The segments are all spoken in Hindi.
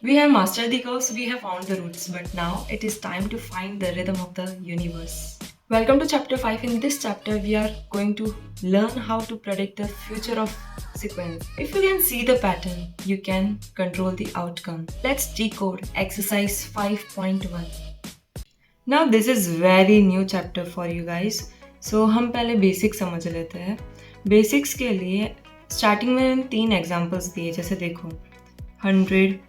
We have mastered the curves, we have found the roots, but now it is time to find the rhythm of the universe. Welcome to chapter 5. In this chapter, we are going to learn how to predict the future of sequence. If you can see the pattern, you can control the outcome. Let's decode exercise 5.1. Now this is very new chapter for you guys. So हम पहले बेसिक समझ लेते हैं. बेसिक्स के लिए स्टार्टिंग में 3 एग्जांपल्स दिए, जैसे देखो 100,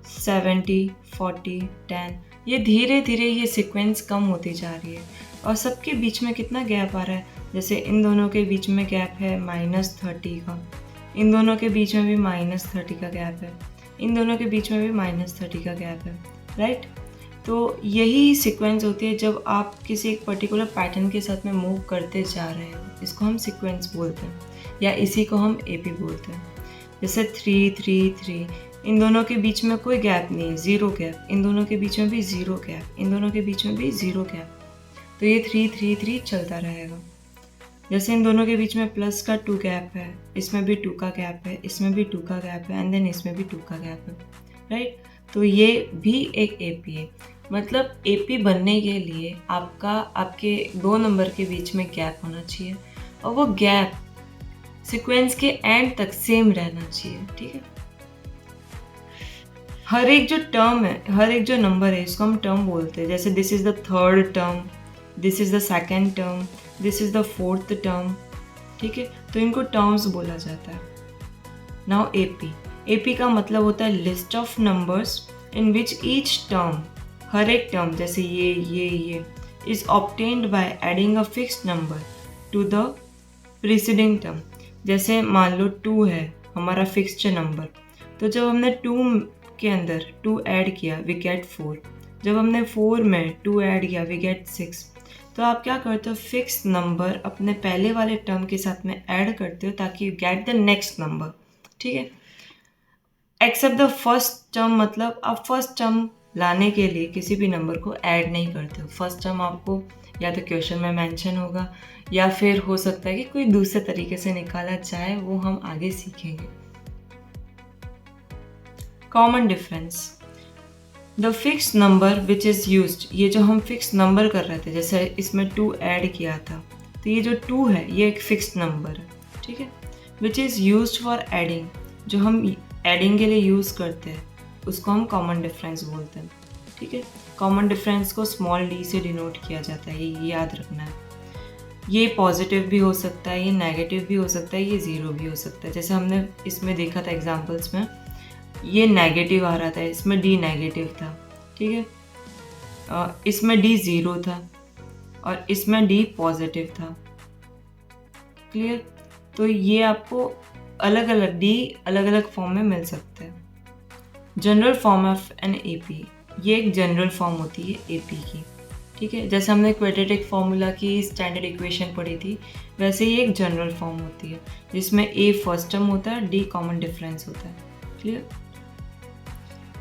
70, 40, 10. ये धीरे धीरे ये सीक्वेंस कम होती जा रही है और सबके बीच में कितना गैप आ रहा है. जैसे इन दोनों के बीच में गैप है -30 का, इन दोनों के बीच में भी -30 का गैप है, इन दोनों के बीच में भी -30 का गैप है, राइट. तो यही सीक्वेंस होती है जब आप किसी एक पर्टिकुलर पैटर्न के साथ में मूव करते जा रहे हो. इसको हम सीक्वेंस बोलते हैं या इसी को हम एपी बोलते हैं. जैसे 3, 3, 3, इन दोनों के बीच में कोई गैप नहीं है, ज़ीरो गैप. इन दोनों के बीच में भी ज़ीरो गैप, इन दोनों के बीच में भी ज़ीरो गैप. तो ये 3, 3, 3 चलता रहेगा. जैसे इन दोनों के बीच में प्लस का 2 गैप है, इसमें भी 2 का गैप है, इसमें भी 2 का गैप है, एंड देन इसमें भी 2 का गैप है, राइट. तो ये भी एक एपी है. मतलब एपी बनने के लिए आपके 2 नंबर के बीच में गैप होना चाहिए और वो गैप सीक्वेंस के एंड तक सेम रहना चाहिए, ठीक है. हर एक जो टर्म है, हर एक जो नंबर है, इसको हम टर्म बोलते हैं. जैसे this is the third term, this is the second term, this is the fourth term, ठीक है. तो इनको टर्म्स बोला जाता है. नाउ एपी का मतलब होता है list of numbers in which each term, हर एक टर्म जैसे ये is obtained by adding a fixed number to the preceding term. जैसे मान लो 2 है हमारा फिक्स्ड नंबर, तो जब हमने 2 के अंदर 2 ऐड किया वी गेट 4. जब हमने 4 में 2 ऐड किया वी गेट 6. तो आप क्या करते हो, फिक्स्ड नंबर अपने पहले वाले टर्म के साथ में ऐड करते हो ताकि you get the next number, ठीक है. एक्सेप्ट द फर्स्ट टर्म, मतलब आप फर्स्ट टर्म लाने के लिए किसी भी नंबर को ऐड नहीं करते हो. फर्स्ट टर्म आपको या तो क्वेश्चन में मेंशन होगा या फिर हो सकता है कि कोई दूसरे तरीके से निकाला जाए, वो हम आगे सीखेंगे. Common difference, the fixed number which is used, ये जो हम फिक्स्ड नंबर कर रहे थे, जैसे इसमें 2 ऐड किया था, तो ये जो 2 है ये एक फिक्स्ड नंबर है, ठीक है. Which is used for adding, जो हम एडिंग के लिए यूज़ करते हैं उसको हम कॉमन डिफरेंस बोलते हैं, ठीक है. कॉमन डिफरेंस को स्मॉल डी से डिनोट किया जाता है, ये याद रखना है. ये पॉजिटिव भी हो सकता है, ये नेगेटिव भी हो सकता है, ये ज़ीरो भी हो सकता है. जैसे हमने इसमें देखा था एग्जांपल्स में, ये नेगेटिव आ रहा था, इसमें डी नेगेटिव था, ठीक है. इसमें डी ज़ीरो था और इसमें डी पॉजिटिव था. क्लियर. तो ये आपको अलग अलग डी अलग अलग फॉर्म में मिल सकते हैं. General form of an AP, ये एक जनरल फॉर्म होती है एपी की, ठीक है. जैसे हमने क्वाड्रेटिक फार्मूला की स्टैंडर्ड इक्वेशन पढ़ी थी, वैसे ही एक जनरल फॉर्म होती है जिसमें ए फर्स्ट टर्म होता है, डी कॉमन डिफरेंस होता है. क्लियर.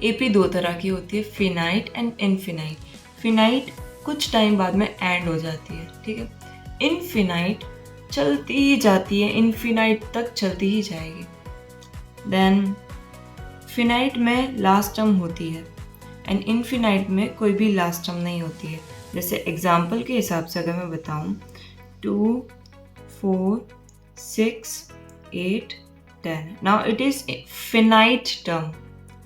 एपी 2 तरह की होती है, फिनाइट एंड इनफिनाइट. फिनाइट कुछ टाइम बाद में एंड हो जाती है, ठीक है. इनफिनाइट चलती ही जाती है, इनफिनाइट तक चलती ही जाएगी. देन फिनाइट में लास्ट टर्म होती है एंड इनफिनाइट में कोई भी लास्ट टर्म नहीं होती है. जैसे एग्जाम्पल के हिसाब से अगर मैं बताऊँ 2, 4, 6, 8, 10. Now it is finite term,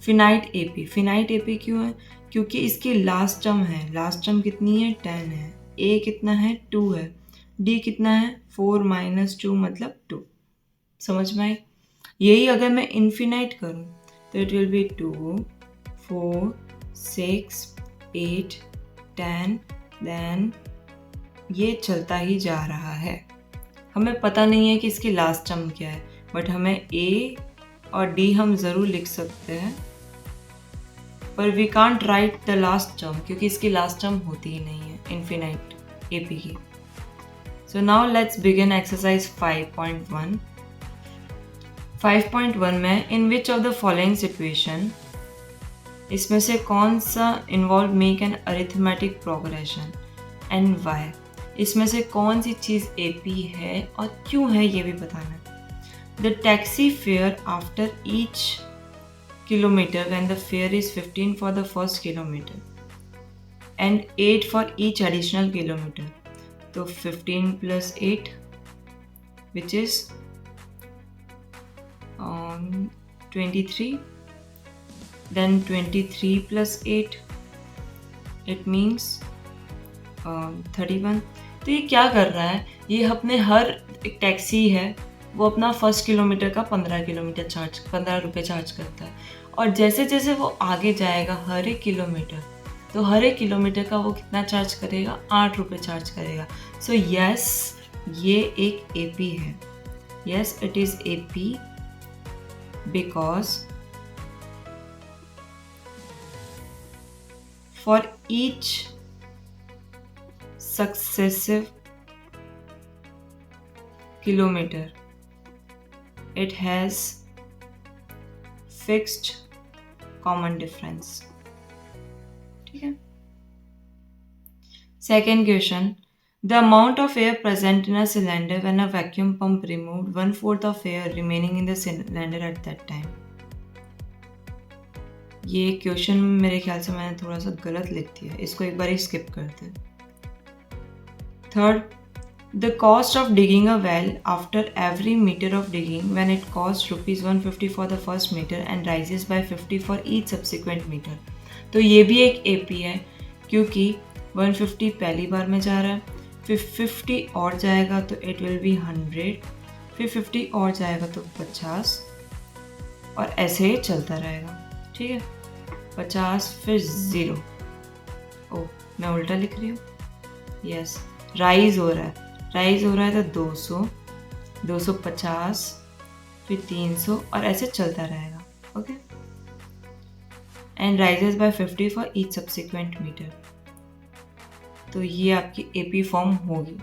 finite AP. Finite AP क्यों है, क्योंकि इसकी लास्ट टर्म है. लास्ट टर्म कितनी है, 10 है. ए कितना है, 2 है. डी कितना है, 4 - 2 मतलब 2. समझ में आई. यही अगर मैं इनफिनाइट करूँ तो इट विल बी 2, 4, 6, 8, 10. देन ये चलता ही जा रहा है. हमें पता नहीं है कि इसकी लास्ट टर्म क्या है, बट हमें ए और डी हम ज़रूर लिख सकते हैं, पर we can't write the last term क्योंकि इसकी लास्ट टर्म होती ही नहीं है इनफिनाइट एपी की. So now let's begin exercise 5.1. 5.1 में in which of the following situation, इसमें से कौन सा involve make an arithmetic progression and why. इसमें से कौन सी चीज़ एपी है और क्यों है ये भी बताना है. The taxi fare after each kilometer when the fare is 15 for the first kilometer and 8 for each additional kilometer. So 15 plus 8, which is 23. Then 23 plus 8, it means 31. तो ये क्या कर रहा है, ये अपने हर एक टैक्सी है वो अपना फर्स्ट किलोमीटर का 15 रुपये चार्ज करता है, और जैसे जैसे वो आगे जाएगा हर एक किलोमीटर, तो हर एक किलोमीटर का वो कितना चार्ज करेगा, 8 रुपये चार्ज करेगा. सो यस, ये एक AP है. Yes, it is AP because for each successive kilometer it has fixed common difference. ठीक है. Second question, the amount of air present in a cylinder when a vacuum pump removed 1/4 of air remaining in the cylinder at that time. ये क्वेश्चन मेरे ख्याल से मैंने थोड़ा सा गलत लिख दिया, इसको एक बार ही स्किप करते हैं. Third, the cost of digging a well after every metre of digging when it cost ₹150 for the first metre and rises by 50 for each subsequent metre. तो ये भी एक AP है क्योंकि 150 पहली बार में जा रहा है, फिर 50 और जाएगा तो इट विल बी 100, फिर 50 और जाएगा तो 50, और ऐसे ही चलता रहेगा. ठीक है, 50 फिर 0. ओ, मैं उल्टा लिख रही हूँ. यस, राइज हो रहा है तो 200, 250, फिर 300, और ऐसे चलता रहेगा. Okay, and rises by 50 for each subsequent metre. तो ये आपकी AP फॉर्म होगी.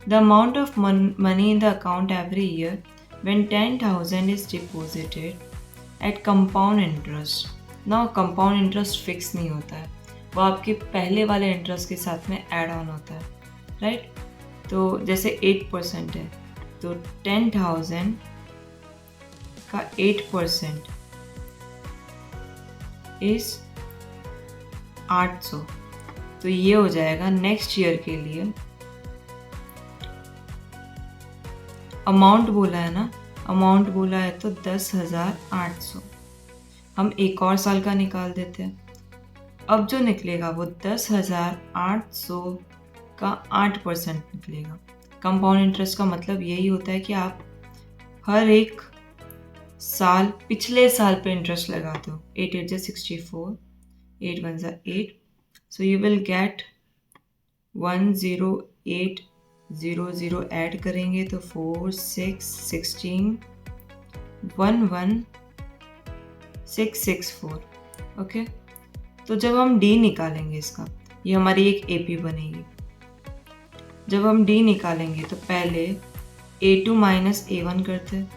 The amount of money in the account every year when 10,000 is deposited at compound interest. ना कंपाउंड इंटरेस्ट फिक्स नहीं होता है, वो आपके पहले वाले इंटरेस्ट के साथ में ऐड ऑन होता है. राइट. तो जैसे 8% है, तो 10,000 का 8% इज 800. तो ये हो जाएगा नेक्स्ट ईयर के लिए. अमाउंट बोला है ना, अमाउंट बोला है तो 10,800. हम एक और साल का निकाल देते हैं. अब जो निकलेगा वो 10,800 का 8% निकलेगा. कंपाउंड इंटरेस्ट का मतलब यही होता है कि आप हर एक साल पिछले साल पे इंटरेस्ट लगाते हो. 8 8 जा 64, 8 1 जा 8. So you will gate 10800 add करेंगे तो 4 6 16 11664. ओके. तो जब हम D निकालेंगे इसका, ये हमारी एक AP बनेगी. जब हम D निकालेंगे तो पहले A2 माइनस A1 करते हैं,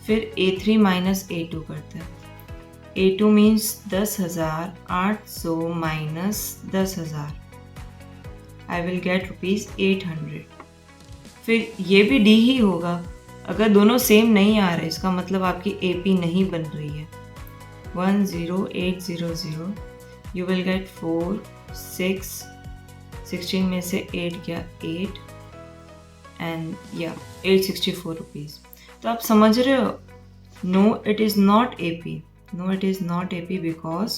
फिर A3 माइनस A2 करते हैं. A2 means 10,800 minus 10,000. I will gate ₹800. फिर ये भी D ही होगा. अगर दोनों सेम नहीं आ रहे, इसका मतलब आपकी AP नहीं बन रही है. 10800 यू विल गेट 4 6 16 में से 8 गया 8 एंड या 864 रुपीज़. तो आप समझ रहे हो, no it is not AP. No, it is not AP because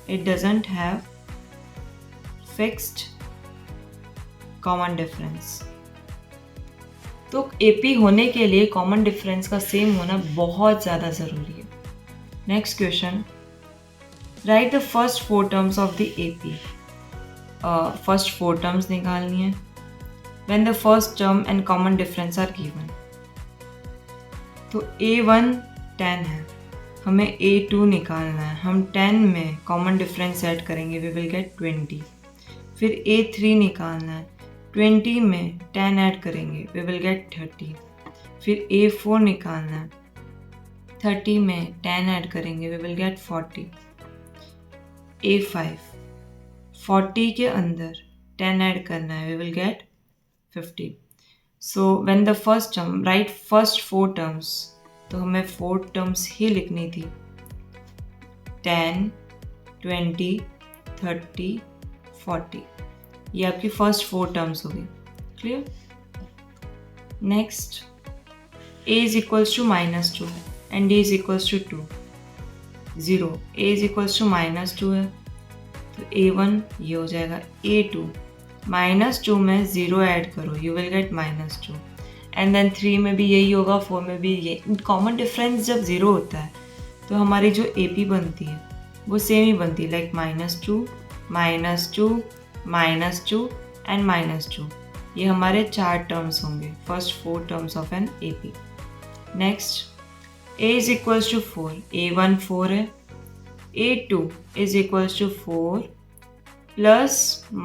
it doesn't have fixed common difference. तो AP होने के लिए कॉमन डिफरेंस का सेम होना बहुत ज़्यादा ज़रूरी है. Next question, write the first 4 terms of the AP. First 4 terms निकालनी है. When the first term and common difference are given. तो A1 10 है, हमें A2 निकालना है. हम 10 में कॉमन डिफरेंस ऐड करेंगे, वी विल गेट 20. फिर A3 निकालना है, 20 में 10 ऐड करेंगे, वी विल गेट 30. फिर A4 निकालना है, 30 में 10 ऐड करेंगे, वी विल गेट 40. A5 40 के अंदर 10 ऐड करना है, we will get 50. So when the first term write first 4 terms, तो हमें 4 टर्म्स ही लिखनी थी 10, 20, 30, 40. ये आपकी फर्स्ट 4 टर्म्स हो गई. Clear? Next, a is equals to -2 and d is equals to 2. 0. a is equals to -2 है तो a1 ये हो जाएगा a2. -2 में 0 ऐड करो, you will get -2. And then 3 में भी यही होगा, 4 में भी ये. कॉमन डिफरेंस जब 0 होता है तो हमारी जो AP बनती है वो सेम ही बनती है, लाइक -2, -2, -2 एंड -2. ये हमारे 4 टर्म्स होंगे, first 4 terms of an AP. Next, a is equals to 4. a1 4 है, a2 is equals to 4 plus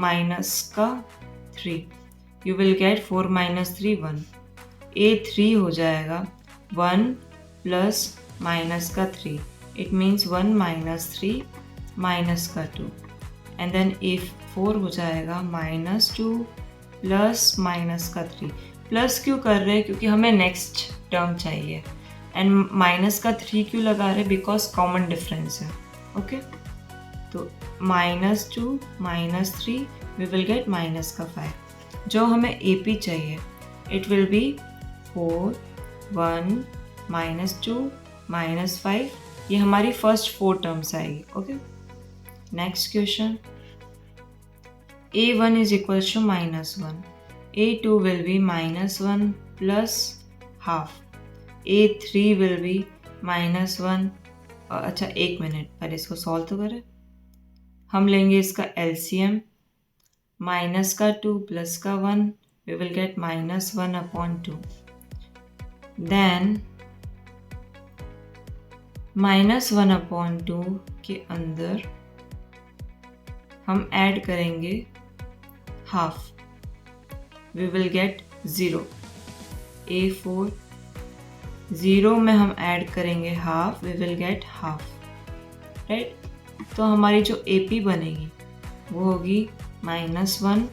minus का 3. You will gate 4 - 3 1. a3 हो जाएगा 1 प्लस माइनस का 3. इट मीन्स 1 - 3 माइनस का 2. एंड देन a4 हो जाएगा -2 प्लस माइनस का 3. प्लस क्यों कर रहे हैं? क्योंकि हमें नेक्स्ट टर्म चाहिए. एंड माइनस का 3 क्यों लगा रहे? बिकॉज कॉमन डिफरेंस है. ओके, तो -2 - 3 वी विल गेट माइनस का 5. जो हमें AP चाहिए इट विल बी 4, 1, -2, -5. ये हमारी फर्स्ट 4 टर्म्स आएगी. Okay, next question. a1 is equals to -1. a2 will be -1 plus half. a3 will be -1. अच्छा, एक मिनट, पहले इसको सॉल्व तो करें. हम लेंगे इसका LCM. माइनस का 2 प्लस का 1, वी विल गेट -1/2. देन -1/2 के अंदर हम ऐड करेंगे half, we will gate 0. a4 0 में हम ऐड करेंगे half, we will get half. Right? तो हमारी जो AP बनेगी वो होगी -1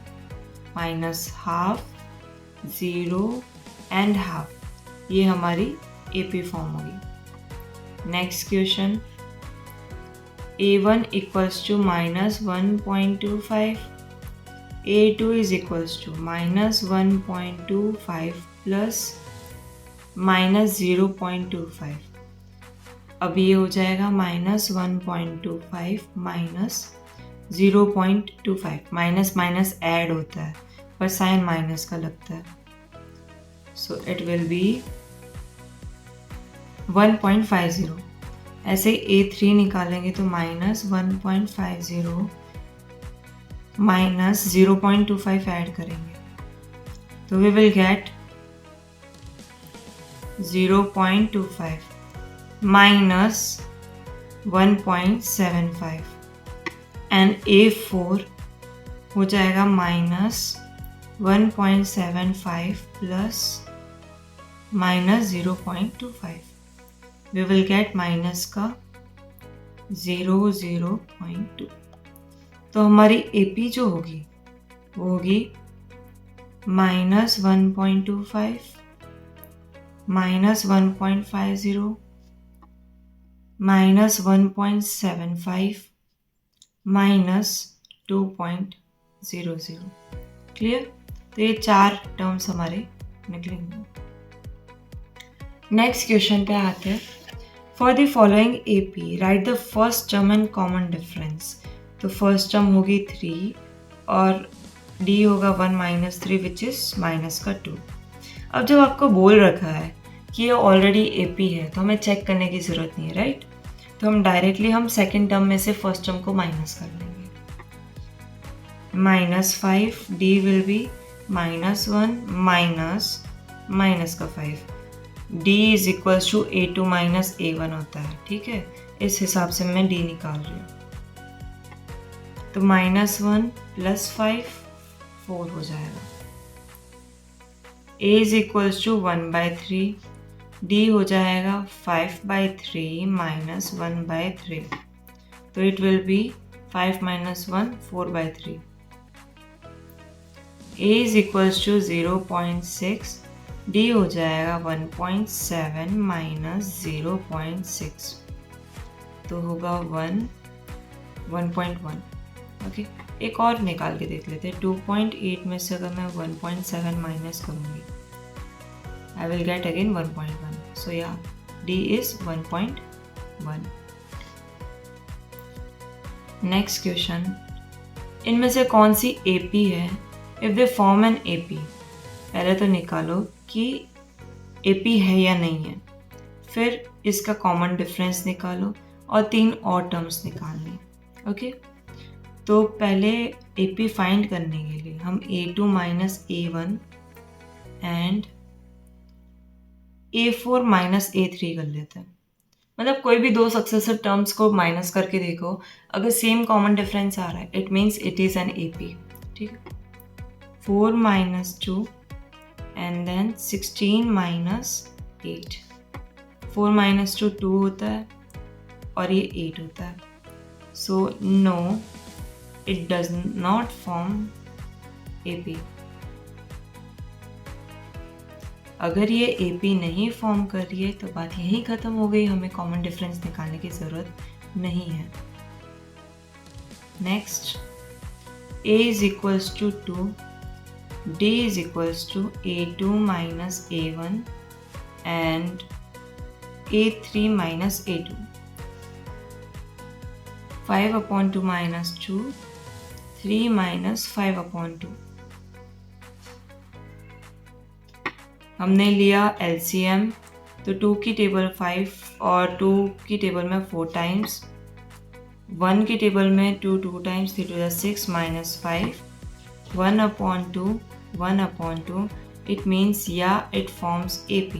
-हाफ 0 एंड हाफ. ये हमारी AP फॉर्म होगी. Next question. a1 equals to -1.25. a2 is equals to -1.25 plus -0.25. अब ये हो जाएगा -1.25 -0.25. माइनस माइनस ऐड होता है पर साइन माइनस का लगता है. So it will B 1.50. ऐसे ही a3 निकालेंगे तो -1.50 -0.25 ऐड करेंगे तो we will get 0.25 minus 1.75 and a4 हो जाएगा -1.75 plus -0.25. We will get minus का 0.2. तो हमारी AP जो होगी वो होगी -1.25 -1.50 -1.75 -2.00. क्लियर? तो ये 4 टर्म्स हमारे निकलेंगे. नेक्स्ट क्वेश्चन पे आते हैं. For the following AP right the first term and common difference. तो फर्स्ट टर्म होगी 3 और D होगा 1 - 3 विच इज माइनस का 2. अब जब आपको बोल रखा है कि ये ऑलरेडी AP है तो हमें चेक करने की ज़रूरत नहीं है. राइट? तो हम डायरेक्टली सेकेंड टर्म में से फर्स्ट टर्म को माइनस कर लेंगे. -5 D विल बी -1 माइनस का 5. D is equals to A2 - A1 होता है. ठीक है, इस हिसाब से मैं D निकाल रही हूँ. तो -1 + 5 4 हो जाएगा. A is equals to 1/3. D हो जाएगा 5/3 - 1/3. तो it will be 5 - 1 4/3. a is equals to 0.6, d हो जाएगा 1.7 माइनस 0.6, तो होगा 1.1। ओके, एक और निकाल के देख लेते हैं। 2.8 में से अगर मैं 1.7 माइनस करूँगी, I will get again 1.1. So yeah, D is 1.1. Next question. इनमें से कौन सी AP है? If they form an AP, पहले तो निकालो कि AP है या नहीं है, फिर इसका कॉमन डिफरेंस निकालो और 3 और टर्म्स निकालनी। ओके, तो पहले AP फाइंड करने के लिए हम A2 minus A1 and A4 minus A3 कर लेते हैं। मतलब कोई भी 2 सक्सेसिव टर्म्स को माइनस करके देखो, अगर सेम कॉमन डिफरेंस आ रहा है, it means it is an AP। ठीक है, 4 minus 2 and then 16 minus 8। 4 minus 2 2 होता है और ये 8 होता है। So no, it does not form AP। अगर ये AP नहीं फॉर्म कर रही है तो बात यहीं ख़त्म हो गई, हमें कॉमन डिफरेंस निकालने की ज़रूरत नहीं है। Next, A is equals to 2, D is equals to A2 minus A1 and A3 minus A2। 5/2 minus 2, 3 minus 5/2। हमने लिया LCM, तो 2 की टेबल 5 और 2 की टेबल में 4 टाइम्स, 1 की टेबल में 2 times, 3 to the 6 minus 5, 1/2, 1/2। It means या इट फॉर्म्स AP।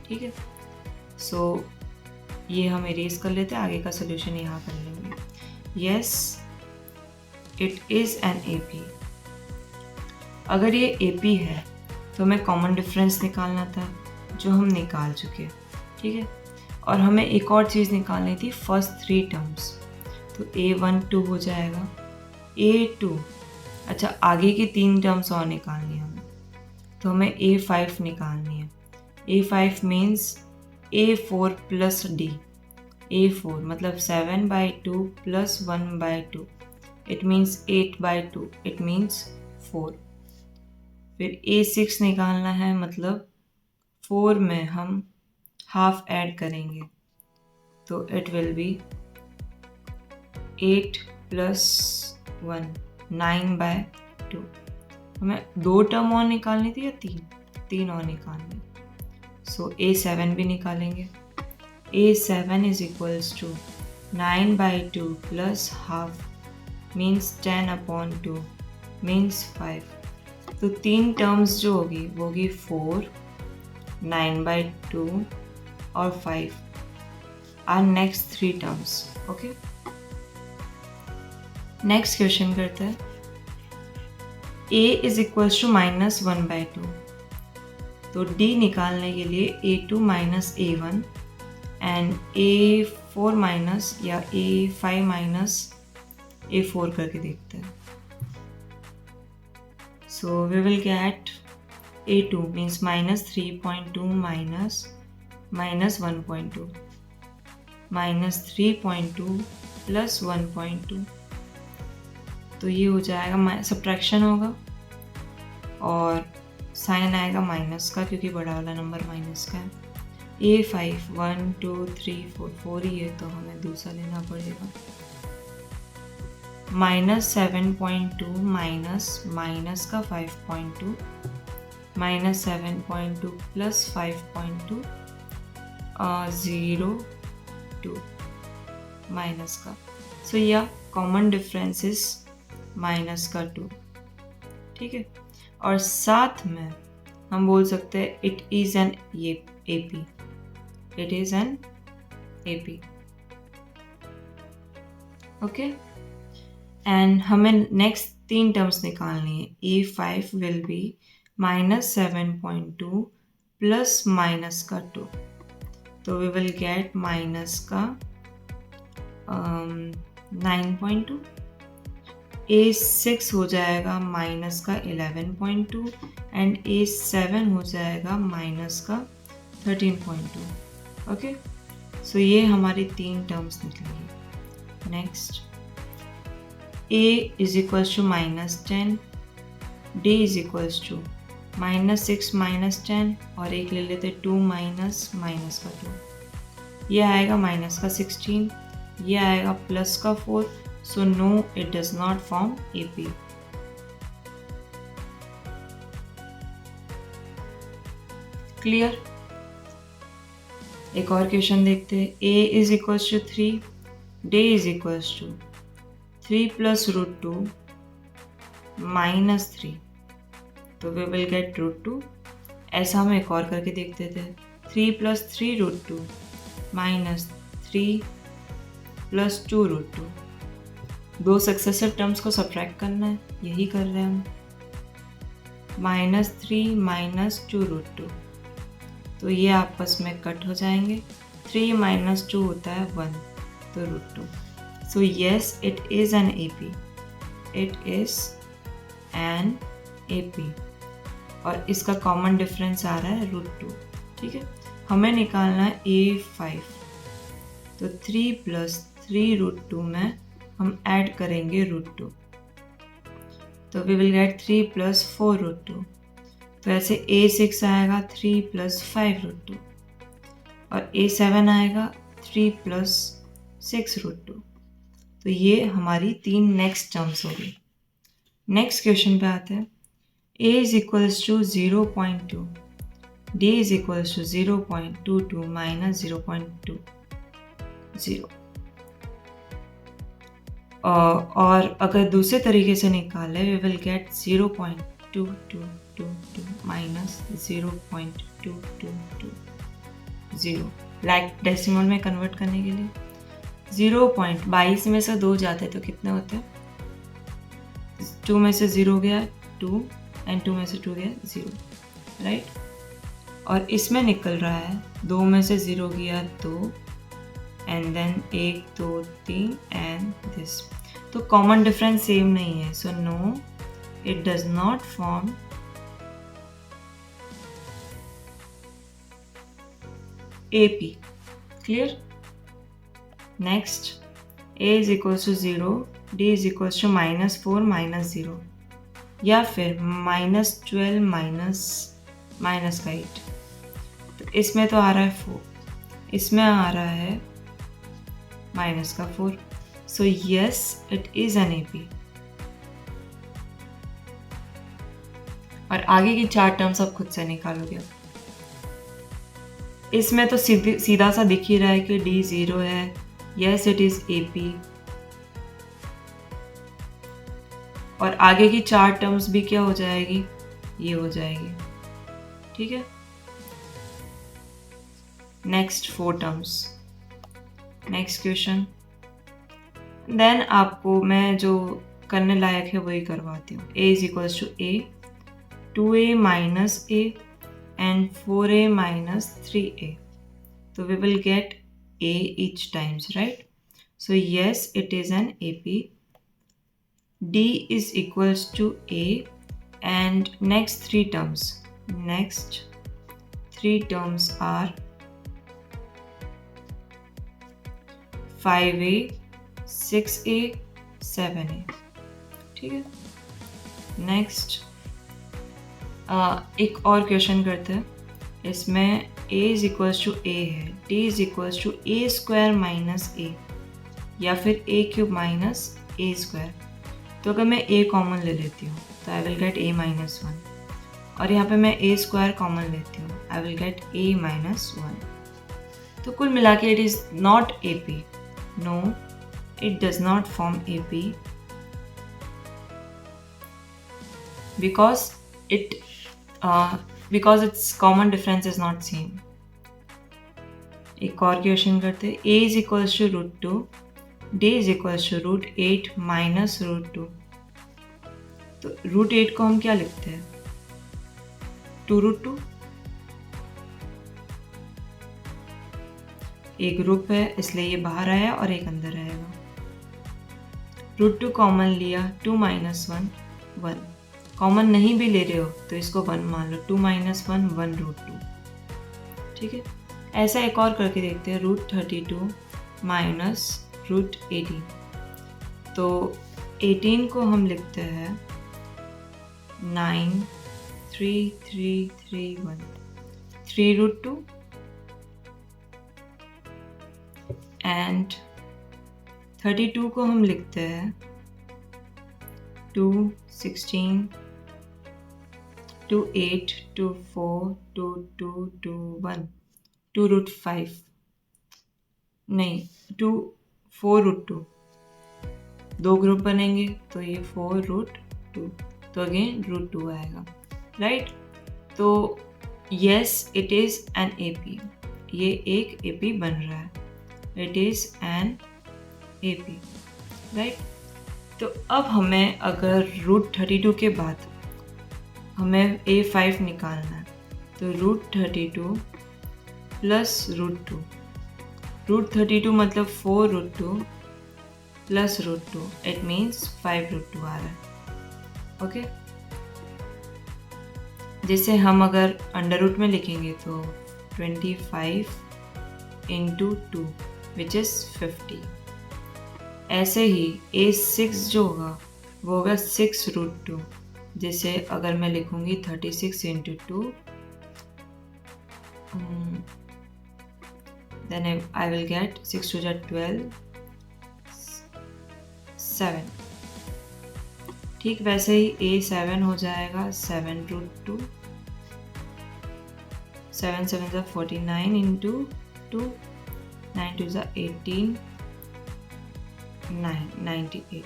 ठीक है, सो ये हम इरेज कर लेते हैं, आगे का सोल्यूशन यहाँ कर लेंगे। Yes, it is an AP। अगर ये AP है तो हमें कॉमन डिफरेंस निकालना था, जो हम निकाल चुके हैं। ठीक है, और हमें एक और चीज़ निकालनी थी, फर्स्ट 3 टर्म्स। तो A1 2 हो जाएगा, A2, अच्छा आगे की 3 टर्म्स और निकालनी है हमें, तो हमें A5 निकालनी है। A5 means A4 plus D। A4 मतलब 7/2 plus 1/2, it means 8/2, it means 4। फिर A6 निकालना है, मतलब 4 में हम हाफ ऐड करेंगे, तो इट विल बी 8 प्लस 1, 9/2। हमें 2 टर्म और निकालनी थी या 3 और निकालनी। सो A7 भी निकालेंगे। A7 is equals to 9/2 plus half means 10/2 means 5। तो 3 टर्म्स जो होगी वो होगी 4, 9/2 और 5 are next 3 terms. Okay, next question करते हैं। A is equals to minus 1/2, तो D निकालने के लिए A2 minus A1 and A4 minus या A5 माइनस A4 करके देखते हैं। So we will get A2 means minus 3.2 minus 1.2 minus 3.2 plus 1.2, तो ये हो जाएगा, सब्ट्रैक्शन होगा और साइन आएगा माइनस का, क्योंकि बड़ा वाला नंबर माइनस का है। A5 1 2 3 4 ही है, तो हमें दूसरा लेना पड़ेगा। -7.2 माइनस का 5.2 -7.2 प्लस 5.2 0.2 माइनस का। सो या कॉमन डिफरेंस इज माइनस का 2। ठीक है, और साथ में हम बोल सकते हैं it is an AP। It is an AP। Okay, and हमें नेक्स्ट 3 टर्म्स निकालनी है। A5 will be -7.2 plus minus का 2, तो वी विल गेट माइनस का 9.2। A6 हो जाएगा माइनस का 11.2 एंड A7 हो जाएगा माइनस का 13.2। ओके, सो ये हमारी 3 टर्म्स निकलेगी। Next, A is equals to -10, D is equals to -6 -10 और एक ले लेते 2 माइनस का 2, ये आएगा माइनस का 16, ये आएगा प्लस का 4। So no, it does not form AP। Clear? एक और क्वेश्चन देखते हैं। A is equals to 3, D is equals to 3 plus √2 -3, तो वी विल गेट √2। ऐसा हम एक और करके देखते थे। 3 प्लस 3 √2 -3 प्लस 2 √2। दो सक्सेसिव टर्म्स को सब्ट्रैक्ट करना है, यही कर रहे हैं हम। -3 माइनस 2 √2, तो ये आपस में कट हो जाएंगे। 3 माइनस 2 होता है 1, तो √2। So yes, it is an AP, it is an AP। और इसका कॉमन डिफरेंस आ रहा है √2। ठीक है, हमें निकालना है A5, तो 3 प्लस 3 √2 में हम ऐड करेंगे √2, तो वी विल गेट 3 प्लस 4 √2। तो ऐसे A6 आएगा 3 प्लस 5 √2 और A7 आएगा 3 प्लस 6 √2। तो ये हमारी 3 नेक्स्ट टर्म्स हो गई। नेक्स्ट क्वेश्चन पे आते हैं। A is equals to 0.2, D is equals to 0.22 minus 0.20। और अगर दूसरे तरीके से निकालें, we will get 0.2222 minus 0.2220। Like decimal में कन्वर्ट करने के लिए 0.22 में से 2 जाते तो कितने होते हैं? 2 में से 0 गया 2 एंड 2 में से 2 गया 0, राइट। और इसमें निकल रहा है 2 में से 0 गया 2 एंड देन 1 2 3 एंड दिस। तो कॉमन डिफरेंस सेम नहीं है, so no, it does not form AP। Clear? Next, A is equals to 0, D is equals to -4 -0 या फिर -12 माइनस का 8। तो इसमें तो आ रहा है 4, इसमें आ रहा है माइनस का 4। So yes, it is an AP। और आगे की 4 टर्म्स आप खुद से निकालोगे। इसमें तो सीधा सा दिख ही रहा है कि D 0 है। Yes, it is AP। और आगे की 4 टर्म्स भी क्या हो जाएगी? ये हो जाएगी। ठीक है, next 4 terms. Next question. Then आपको मैं जो करने लायक है वही करवाती हूँ। A is equals to A, 2A minus A and 4A minus 3A। तो we will get A each times, right? So yes, it is an AP. D is equals to A and next 3 terms. Next 3 terms are 5A, 6A, 7A। ठीक है, नेक्स्ट एक और क्वेश्चन करते हैं। इसमें A is equals to A है, D is equals to A² minus A या फिर A³ माइनस A²। तो अगर मैं A कॉमन ले लेती हूँ तो I will get A minus 1, और यहाँ पे मैं A² कॉमन लेती हूँ, I will get A minus 1। तो कुल मिला के it is not AP। No, it does not form AP because its common difference is not same। एक और क्वेश्चन करते हैं। A is equals to √2, D is equals to √8 minus √2। तो √8 को हम क्या लिखते हैं? 2√2। एक ग्रुप है इसलिए ये बाहर आया और एक अंदर आएगा। रूट 2 कॉमन लिया, 2 माइनस 1 1, कॉमन नहीं भी ले रहे हो तो इसको 1 मान लो, 2 माइनस 1 1 रूट 2। ठीक है, ऐसा एक और करके देखते हैं, रूट 32 माइनस रूट 18। तो 18 को हम लिखते हैं 9 3 3 3 1, 3 रूट 2 एंड 32 को हम लिखते हैं 2 16 2 8 2 4 2 2 2 1, 2 रूट 5 नहीं 2 4 रूट 2, दो ग्रुप बनेंगे तो ये 4 रूट 2, तो अगेन रूट 2 आएगा, राइट। तो yes it is an AP, ये एक AP बन रहा है, it is an AP, right. तो अब हमें अगर रूट 32 के बाद हमें A5 निकालना है, तो रूट 32 प्लस रूट 2, रूट 32 मतलब 4 root 2 plus root 2, it means 5 root 2 आ रहा है, ओके। जैसे हम अगर अंडर रूट में लिखेंगे तो 25 इंटू 2 विच इज़ 50। ऐसे ही A6 जो होगा वो होगा 6 रूट 2, जैसे अगर मैं लिखूंगी 36 into 2, then I will get 6 to the 12 7। ठीक वैसे ही A7 हो जाएगा 7 रूट 2, 7 7 ज़ा 49 इंटू 2, 9 2 ज़ा 18 9 98।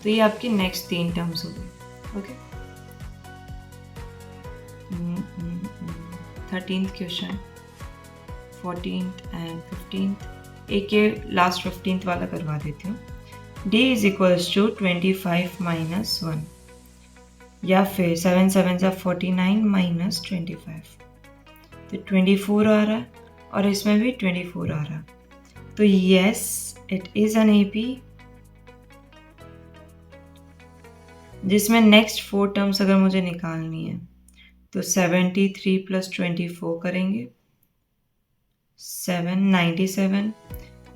तो ये आपकी नेक्स्ट 3 टर्म्स हो गई, okay. 13th question, 14th and 15th, एक ये लास्ट 15th वाला करवा देती हूँ। D is equals to 25 minus 1, या फिर 7 7 ज़ा 49 माइनस 25, तो 24 आ रहा है और इसमें भी 24 आ रहा है, तो yes it is an AP, जिसमें नेक्स्ट 4 टर्म्स अगर मुझे निकालनी है तो 73 प्लस 24 करेंगे, 7 97,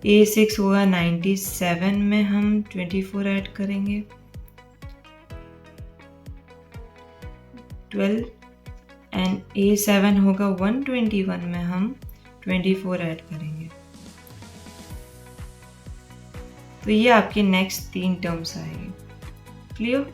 A6 होगा 97 में हम 24 ऐड करेंगे, 12 एंड A7 होगा 121 में हम 24 ऐड करेंगे। तो ये आपके नेक्स्ट 3 टर्म्स आएंगे, clear.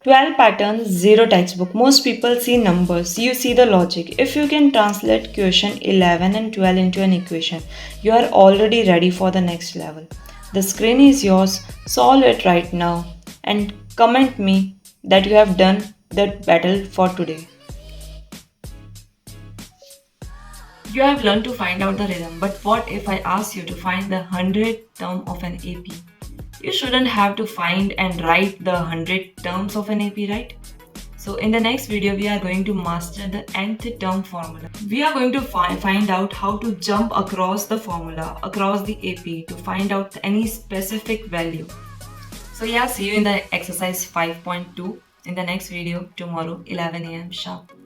12 pattern, 0 textbook. Most people see numbers. You see the logic. If you can translate question 11 and 12 into an equation, you are already ready for the next level. The screen is yours. Solve it right now and comment me that you have done that battle for today. You have learned to find out the rhythm, but what if I ask you to find the 100th term of an AP? You shouldn't have to find and write the 100 terms of an AP, right? So in the next video, we are going to master the nth term formula. We are going to find out how to jump across the formula, across the AP to find out any specific value. So yeah, see you in the exercise 5.2 in the next video tomorrow 11 a.m. sharp.